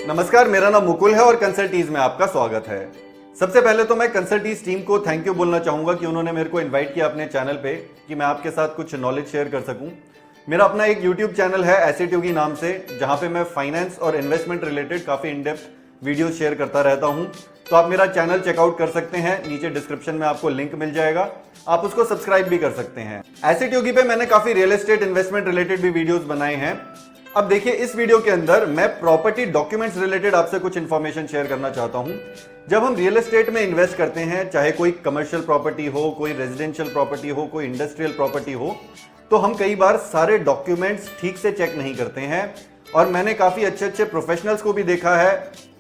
नमस्कार, मेरा नाम मुकुल है और कंसल्टीज में आपका स्वागत है। सबसे पहले तो मैं कंसल्टीज टीम को थैंक यू बोलना चाहूंगा कि उन्होंने मेरे को इनवाइट किया अपने चैनल पे कि मैं आपके साथ कुछ नॉलेज शेयर कर सकूं। मेरा अपना एक यूट्यूब चैनल है एसेट योगी नाम से, जहां पे मैं फाइनेंस और इन्वेस्टमेंट रिलेटेड काफी इन डेप्थ वीडियो शेयर करता रहता हूं। तो आप मेरा चैनल चेकआउट कर सकते हैं, नीचे डिस्क्रिप्शन में आपको लिंक मिल जाएगा, आप उसको सब्सक्राइब भी कर सकते हैं। एसेट योगी पे मैंने काफी रियल एस्टेट इन्वेस्टमेंट रिलेटेड भी वीडियोस बनाए हैं। अब देखिए, इस वीडियो के अंदर मैं प्रॉपर्टी डॉक्यूमेंट्स रिलेटेड आपसे कुछ इंफॉर्मेशन शेयर करना चाहता हूं। जब हम रियल एस्टेट में इन्वेस्ट करते हैं, चाहे कोई कमर्शियल प्रॉपर्टी हो, कोई रेजिडेंशियल प्रॉपर्टी हो, कोई इंडस्ट्रियल प्रॉपर्टी हो, तो हम कई बार सारे डॉक्यूमेंट्स ठीक से चेक नहीं करते हैं। और मैंने काफी अच्छे अच्छे प्रोफेशनल्स को भी देखा है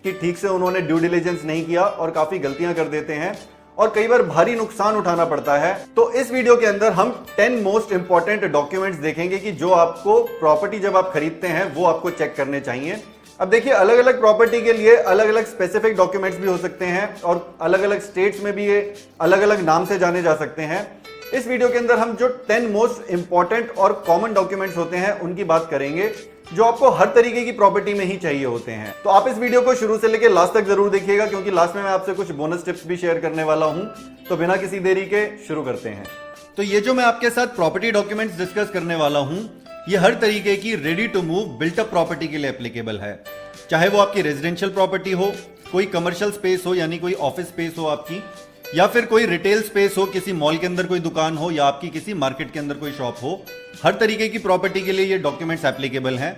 कि ठीक से उन्होंने ड्यू डिलिजेंस नहीं किया और काफी गलतियां कर देते हैं और कई बार भारी नुकसान उठाना पड़ता है। तो इस वीडियो के अंदर हम 10 मोस्ट इंपॉर्टेंट डॉक्यूमेंट्स देखेंगे कि जो आपको प्रॉपर्टी जब आप खरीदते हैं वो आपको चेक करने चाहिए। अब देखिए, अलग अलग प्रॉपर्टी के लिए अलग अलग स्पेसिफिक डॉक्यूमेंट्स भी हो सकते हैं और अलग अलग स्टेट्स में भी ये अलग अलग नाम से जाने जा सकते हैं। इस वीडियो के अंदर हम जो 10 मोस्ट इंपॉर्टेंट और कॉमन डॉक्यूमेंट्स होते हैं उनकी बात करेंगे, जो आपको हर तरीके की प्रॉपर्टी में ही चाहिए होते हैं। तो आप इस वीडियो को शुरू से लेकर लास्ट तक जरूर देखिएगा, क्योंकि लास्ट में मैं आपसे कुछ बोनस टिप्स भी शेयर करने वाला हूं। तो बिना किसी देरी के शुरू करते हैं। तो ये जो मैं आपके साथ प्रॉपर्टी डॉक्यूमेंट्स डिस्कस करने वाला हूं, ये हर तरीके की ready to move built up property के लिए एप्लीकेबल है। चाहे वो आपकी रेजिडेंशियल प्रॉपर्टी हो, कोई कमर्शियल स्पेस हो यानी कोई ऑफिस स्पेस हो आपकी, या फिर कोई रिटेल स्पेस हो, किसी मॉल के अंदर कोई दुकान हो, या आपकी किसी मार्केट के अंदर कोई शॉप हो, हर तरीके की प्रॉपर्टी के लिए ये डॉक्यूमेंट्स एप्लीकेबल हैं।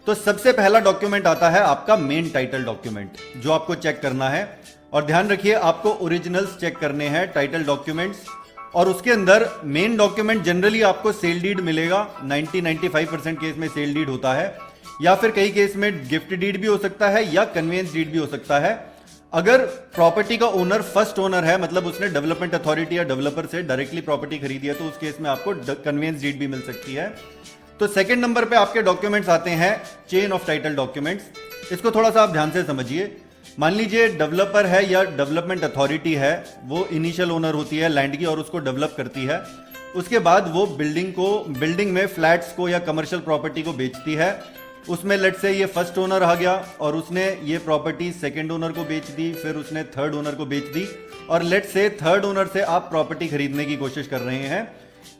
तो सबसे पहला डॉक्यूमेंट आता है आपका मेन टाइटल डॉक्यूमेंट, जो आपको चेक करना है। और ध्यान रखिए, आपको ओरिजिनल्स चेक करने हैं टाइटल डॉक्यूमेंट्स। और उसके अंदर मेन डॉक्यूमेंट जनरली आपको सेल डीड मिलेगा। 90-95% केस में सेल डीड होता है, या फिर कई केस में गिफ्ट डीड भी हो सकता है या कन्वेंस डीड भी हो सकता है। अगर प्रॉपर्टी का ओनर फर्स्ट ओनर है, मतलब उसने डेवलपमेंट अथॉरिटी या डेवलपर से डायरेक्टली प्रॉपर्टी खरीदी है, तो उस केस में आपको कन्वेंस डीड भी मिल सकती है। तो सेकंड नंबर पे आपके डॉक्यूमेंट्स आते हैं चेन ऑफ टाइटल डॉक्यूमेंट्स। इसको थोड़ा सा आप ध्यान से समझिए। मान लीजिए डेवलपर है या डेवलपमेंट अथॉरिटी है, वो इनिशियल ओनर होती है लैंड की और उसको डेवलप करती है। उसके बाद वो बिल्डिंग में फ्लैट्स को या कमर्शियल प्रॉपर्टी को बेचती है। उसमें लेट से ये फर्स्ट ओनर आ गया और उसने ये प्रॉपर्टी सेकंड ओनर को बेच दी, फिर उसने थर्ड ओनर को बेच दी, और लेट से थर्ड ओनर से आप प्रॉपर्टी खरीदने की कोशिश कर रहे हैं।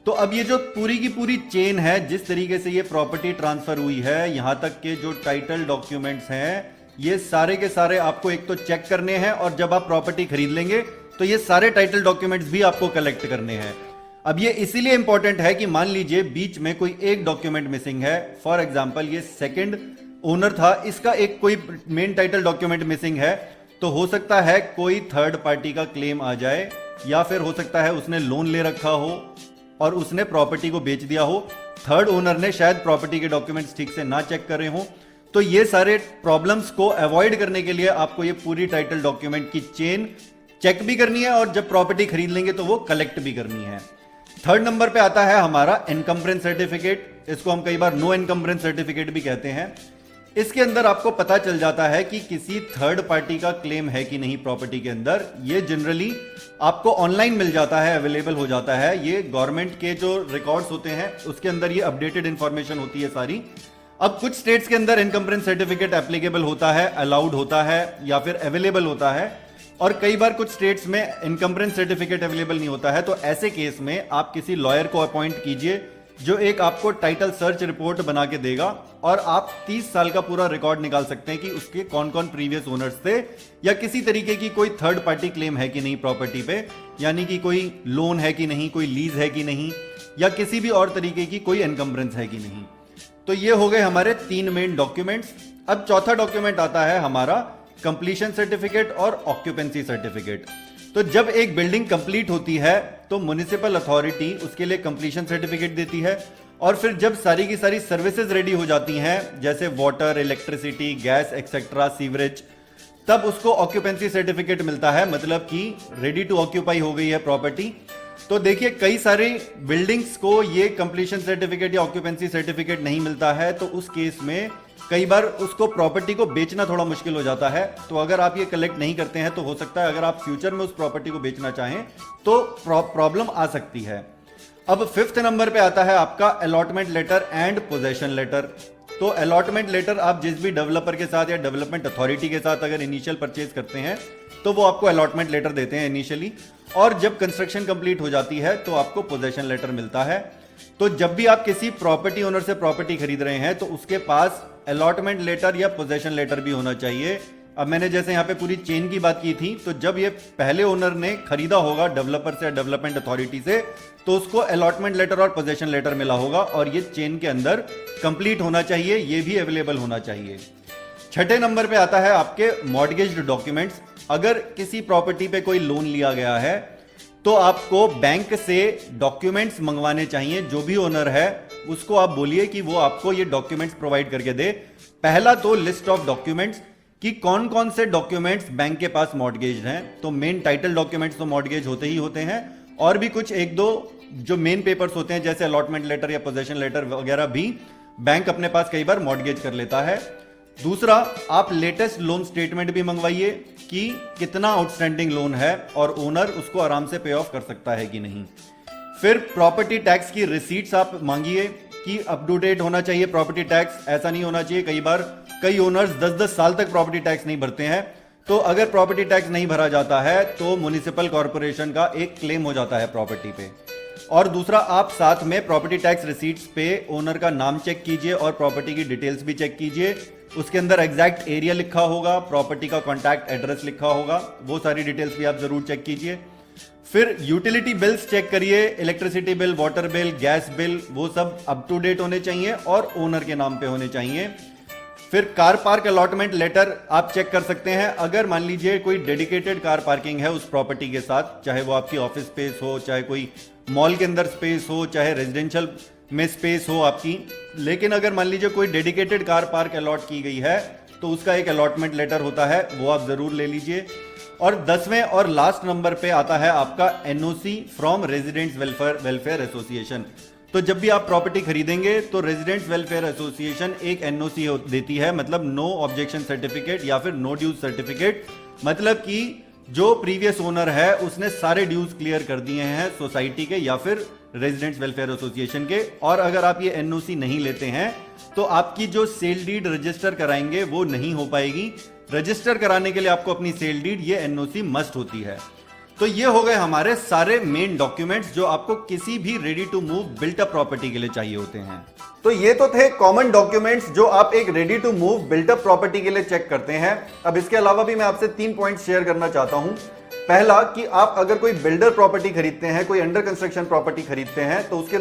तो अब ये जो पूरी की पूरी चेन है, जिस तरीके से ये प्रॉपर्टी ट्रांसफर हुई है, यहां तक के जो टाइटल डॉक्यूमेंट्स हैं, ये सारे के सारे आपको एक तो चेक करने हैं, और जब आप प्रॉपर्टी खरीद लेंगे तो ये सारे टाइटल डॉक्यूमेंट्स भी आपको कलेक्ट करने हैं। अब ये इसीलिए इंपॉर्टेंट है कि मान लीजिए बीच में कोई एक डॉक्यूमेंट मिसिंग है। फॉर एग्जांपल, ये सेकंड ओनर था, इसका एक कोई मेन टाइटल डॉक्यूमेंट मिसिंग है, तो हो सकता है कोई थर्ड पार्टी का क्लेम आ जाए, या फिर हो सकता है उसने लोन ले रखा हो और उसने प्रॉपर्टी को बेच दिया हो। थर्ड ओनर ने शायद प्रॉपर्टी के डॉक्यूमेंट्स ठीक से ना चेक करे हो। तो ये सारे प्रॉब्लम्स को अवॉइड करने के लिए आपको ये पूरी टाइटल डॉक्यूमेंट की चेन चेक भी करनी है, और जब प्रॉपर्टी खरीद लेंगे तो वो कलेक्ट भी करनी है। थर्ड नंबर पे आता है हमारा एनकम्बरेंस सर्टिफिकेट। इसको हम कई बार नो एनकम्बरेंस सर्टिफिकेट भी कहते हैं। इसके अंदर आपको पता चल जाता है कि किसी थर्ड पार्टी का क्लेम है कि नहीं प्रॉपर्टी के अंदर। ये जनरली आपको ऑनलाइन मिल जाता है, अवेलेबल हो जाता है। ये गवर्नमेंट के जो रिकॉर्ड्स होते हैं उसके अंदर ये अपडेटेड इंफॉर्मेशन होती है सारी। अब कुछ स्टेट्स के अंदर एनकम्बरेंस सर्टिफिकेट एप्लीकेबल होता है, अलाउड होता है, या फिर अवेलेबल होता है, और कई बार कुछ स्टेट्स में एनकम्बरेंस सर्टिफिकेट अवेलेबल नहीं होता है। तो ऐसे केस में आप किसी लॉयर को अपॉइंट कीजिए, जो एक आपको टाइटल सर्च रिपोर्ट बना के देगा, और आप 30 साल का पूरा रिकॉर्ड निकाल सकते हैं कि उसके कौन कौन प्रीवियस ओनर्स थे, या किसी तरीके की कोई थर्ड पार्टी क्लेम है कि नहीं प्रॉपर्टी पे, यानी कि कोई लोन है कि नहीं, कोई लीज है कि नहीं, या किसी भी और तरीके की कोई एनकम्बरेंस है कि नहीं। तो ये हो गए हमारे 3 मेन डॉक्यूमेंट्स। अब चौथा डॉक्यूमेंट आता है हमारा कंप्लीशन सर्टिफिकेट और ऑक्यूपेंसी सर्टिफिकेट। तो जब एक बिल्डिंग कंप्लीट होती है तो म्युनिसिपल अथॉरिटी उसके लिए कंप्लीशन सर्टिफिकेट देती है, और फिर जब सारी की सारी सर्विसेज रेडी हो जाती हैं, जैसे water, electricity, gas etcetera, sewerage, तब उसको ऑक्यूपेंसी सर्टिफिकेट मिलता है, मतलब कि रेडी टू ऑक्यूपाई हो गई है प्रॉपर्टी। तो देखिए, कई सारी बिल्डिंग्स को ये कंप्लीशन सर्टिफिकेट या ऑक्यूपेंसी सर्टिफिकेट नहीं मिलता है, तो उस केस में कई बार उसको प्रॉपर्टी को बेचना थोड़ा मुश्किल हो जाता है। तो अगर आप ये कलेक्ट नहीं करते हैं तो हो सकता है अगर आप फ्यूचर में उस प्रॉपर्टी को बेचना चाहें तो प्रॉब्लम आ सकती है। अब 5th नंबर पे आता है आपका allotment letter and possession letter. तो अलॉटमेंट लेटर आप जिस भी डेवलपर के साथ या डेवलपमेंट अथॉरिटी के साथ अगर इनिशियल परचेज करते हैं तो वो आपको अलॉटमेंट लेटर देते हैं इनिशियली, और जब कंस्ट्रक्शन कंप्लीट हो जाती है तो आपको पोजेशन लेटर मिलता है। तो जब भी आप किसी प्रॉपर्टी ओनर से प्रॉपर्टी खरीद रहे हैं तो उसके पास अलॉटमेंट लेटर या पोजेशन लेटर भी होना चाहिए। अब मैंने जैसे यहाँ पे पूरी चेन की बात की थी, तो जब ये पहले ओनर ने खरीदा होगा डेवलपर से, डेवलपमेंट अथॉरिटी से, तो उसको अलॉटमेंट लेटर और पोजेशन लेटर मिला होगा और ये चेन के अंदर कंप्लीट होना चाहिए, ये भी अवेलेबल होना चाहिए। छठे नंबर पे आता है आपके मॉर्गेज डॉक्यूमेंट्स। अगर किसी प्रॉपर्टी पे कोई लोन लिया गया है तो आपको बैंक से डॉक्यूमेंट्स मंगवाने चाहिए। जो भी ओनर है उसको आप बोलिए कि वो आपको ये डॉक्यूमेंट्स प्रोवाइड करके दे। पहला तो लिस्ट ऑफ डॉक्यूमेंट्स कि कौन कौन से डॉक्यूमेंट्स बैंक के पास मॉर्गेज हैं। तो मेन टाइटल डॉक्यूमेंट्स तो मॉर्गेज होते ही होते हैं, और भी कुछ एक दो जो मेन पेपर्स होते हैं जैसे अलॉटमेंट लेटर या पोजेशन लेटर वगैरह भी बैंक अपने पास कई बार मॉर्गेज कर लेता है। दूसरा, आप लेटेस्ट लोन स्टेटमेंट भी मंगवाइए कि कितना आउटस्टैंडिंग लोन है और ओनर उसको आराम से पे ऑफ कर सकता है कि नहीं। फिर प्रॉपर्टी टैक्स की रिसीट्स आप मांगिए कि अप टू डेट होना चाहिए प्रॉपर्टी टैक्स। ऐसा नहीं होना चाहिए, कई बार कई ओनर्स 10-10 साल तक प्रॉपर्टी टैक्स नहीं भरते हैं, तो अगर प्रॉपर्टी टैक्स नहीं भरा जाता है तो म्युनिसिपल कॉर्पोरेशन का एक क्लेम हो जाता है प्रॉपर्टी पे। और दूसरा, आप साथ में प्रॉपर्टी टैक्स रिसीट्स पे ओनर का नाम चेक कीजिए और प्रॉपर्टी की डिटेल्स भी चेक कीजिए। उसके अंदर एग्जैक्ट एरिया लिखा होगा, प्रॉपर्टी का कॉन्टैक्ट एड्रेस लिखा होगा, वो सारी डिटेल्स भी आप जरूर चेक कीजिए। फिर यूटिलिटी बिल्स चेक करिए, electricity bill, water bill, gas bill, वो सब अप टू डेट होने चाहिए और ओनर के नाम पे होने चाहिए। फिर कार पार्क अलॉटमेंट लेटर आप चेक कर सकते हैं। अगर मान लीजिए कोई डेडिकेटेड कार पार्किंग है उस प्रॉपर्टी के साथ, चाहे वो आपकी ऑफिस स्पेस हो, चाहे कोई मॉल के अंदर स्पेस हो, चाहे रेजिडेंशियल में स्पेस हो आपकी, लेकिन अगर मान लीजिए कोई डेडिकेटेड कार पार्क अलॉट की गई है तो उसका एक अलॉटमेंट लेटर होता है, वो आप जरूर ले लीजिए। और 10वें और लास्ट नंबर पे आता है आपका NOC from residents welfare association. तो जब भी आप प्रॉपर्टी खरीदेंगे तो रेजिडेंट्स वेलफेयर एसोसिएशन एक एनओसी देती है, मतलब नो ऑब्जेक्शन सर्टिफिकेट या फिर नो ड्यूज सर्टिफिकेट। मतलब कि जो प्रीवियस ओनर है उसने सारे ड्यूज क्लियर कर दिए हैं सोसाइटी के या फिर रेजिडेंट्स वेलफेयर एसोसिएशन के, और अगर आप ये एनओसी नहीं लेते हैं तो आपकी जो सेल डीड रजिस्टर कराएंगे वो नहीं हो पाएगी। रजिस्टर कराने के लिए आपको अपनी सेल डीड, ये एनओसी मस्ट होती है। तो ये हो गए हमारे सारे मेन डॉक्यूमेंट्स जो आपको किसी भी ready to move built up property के लिए चाहिए होते हैं। तो ये तो थे कॉमन डॉक्यूमेंट्स जो आप एक ready to move built up property के लिए चेक करते हैं। अब इसके अलावा भी मैं आपसे 3 पॉइंट्स शेयर करना चाहता हूं। पहला, कि आप अगर कोई बिल्डर प्रॉपर्टी खरीदते हैं, कोई अंडर कंस्ट्रक्शन प्रॉपर्टी खरीदते हैं, तो उसके